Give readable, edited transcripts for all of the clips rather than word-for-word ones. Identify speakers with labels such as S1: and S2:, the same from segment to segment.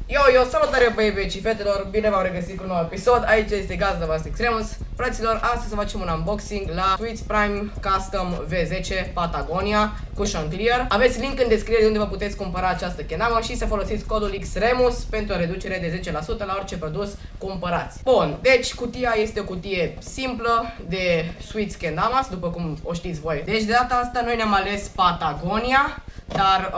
S1: Yo, salutare băieți și fetelor, bine v-am regăsit cu un nou episod. Aici este gazda voastră Extremus. Fraților, astăzi să facem un unboxing la Sweets Prime Custom V10 Patagonia Cushion Clear. Aveți link în descriere unde vă puteți cumpăra această kenamă și să folosiți codul XREMUS pentru o reducere de 10% la orice produs cumpărați. Bun, deci cutia este o cutie simplă de Sweets Kendamas, după cum o știți voi. Deci de data asta noi ne-am ales Patagonia, dar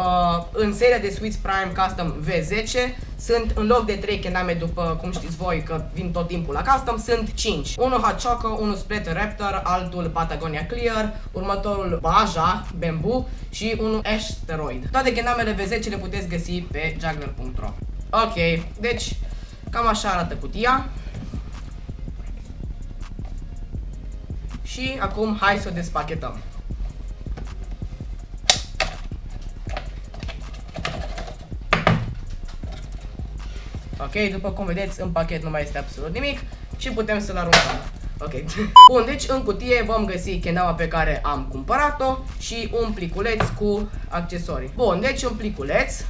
S1: în seria de Sweets Prime Custom V10 sunt în loc de 3 kendame, după cum știți voi că vin tot timpul la custom, sunt 5. Unul Hot Choco, unul Split Raptor, altul Patagonia Clear, următorul Baja Bamboo și unul Asteroid. Toate kendamele V10 le puteți găsi pe juggler.ro. Ok, deci cam așa arată cutia. Și acum hai să o despachetăm. Ok, după cum vedeți, în pachet nu mai este absolut nimic și putem să-l aruncăm. Ok. Bun, deci în cutie vom găsi kendama pe care am cumpărat-o și un pliculeț cu accesorii. Bun, deci în pliculeț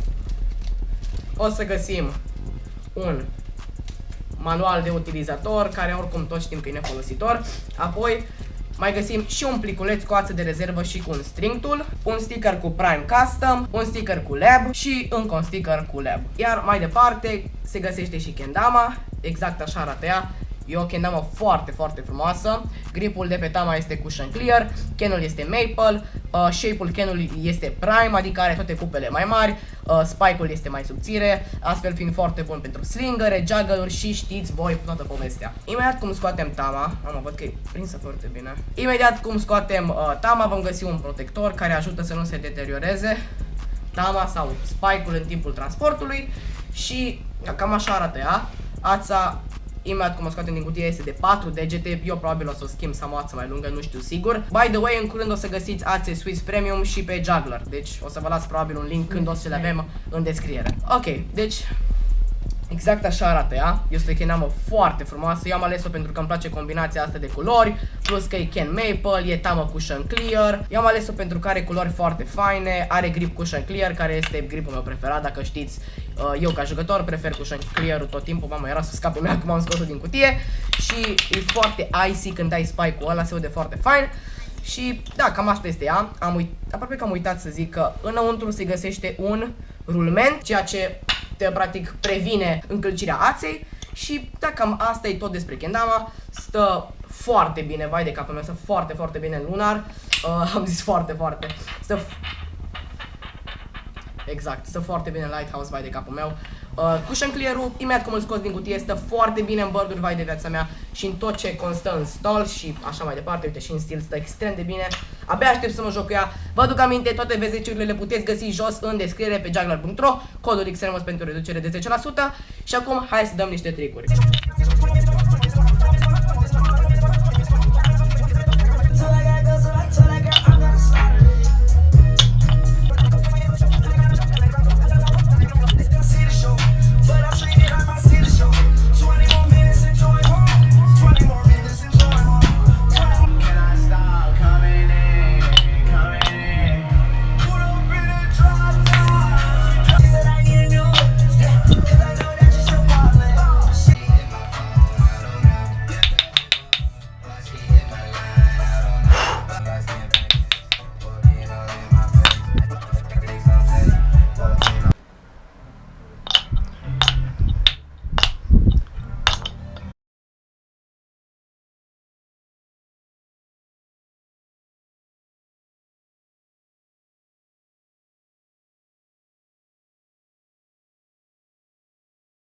S1: o să găsim un manual de utilizator, care oricum toți știm că e nefolositor. Apoi mai găsim și un pliculeț cu ață de rezervă și cu un string tool, un sticker cu Prime Custom, un sticker cu lab și încă un sticker cu lab. Iar mai departe se găsește și kendama, exact așa arată ea. E o kendama foarte, foarte frumoasă. Gripul de pe tama este Cushion Clear, canul este Maple, shape-ul canului este Prime, adică are toate cupele mai mari, spike-ul este mai subțire, astfel fiind foarte bun pentru slingere, juggle-uri și știți voi toată povestea. Imediat cum scoatem tama, văd că e prinsă foarte bine. Imediat cum scoatem tama vom găsi un protector care ajută să nu se deterioreze tama sau spike-ul în timpul transportului și cam așa arată ea. Ața, imediat cum o scoatem din cutie, este de 4 degete, eu probabil o să o schimb să am o ață mai lungă, nu știu sigur. By the way, în curând o să găsiți ațe Sweets Premium și pe Juggler, deci o să vă las probabil un link când o să le avem în descriere. Ok, deci exact așa arată ea, este o kendamă foarte frumoasă, eu am ales-o pentru că îmi place combinația asta de culori, plus că e can maple, e tamă cushion clear, eu am ales-o pentru că are culori foarte faine, are grip cushion clear, care este gripul meu preferat, dacă știți, eu ca jucător prefer cushion clear-ul tot timpul, mamă, era să scape mea cum am scos-o din cutie și e foarte icy când ai spike-ul ăla, se aude foarte fain. Și da, cam asta este ea, aproape că am uitat să zic că înăuntru se găsește un rulment, ceea ce practic previne încălcirea aței. Și da, cam asta e tot despre kendama. Stă foarte bine, vai de capul meu, stă foarte, foarte bine în lunar. Am zis foarte, foarte. Exact, stă foarte bine în Lighthouse, vai de capul meu. Cushion Clear-ul, imediat cum îl scos din cutie, stă foarte bine în bărduri, vai de viața mea, și în tot ce constă în stol și așa mai departe. Uite, și în stil stă extrem de bine. Abia aștept să mă joc cu ea. Vă aduc aminte, toate V10-urile le puteți găsi jos în descriere pe juggler.ro, codul XREMUS pentru reducere de 10%. Și acum hai să dăm niște tricuri.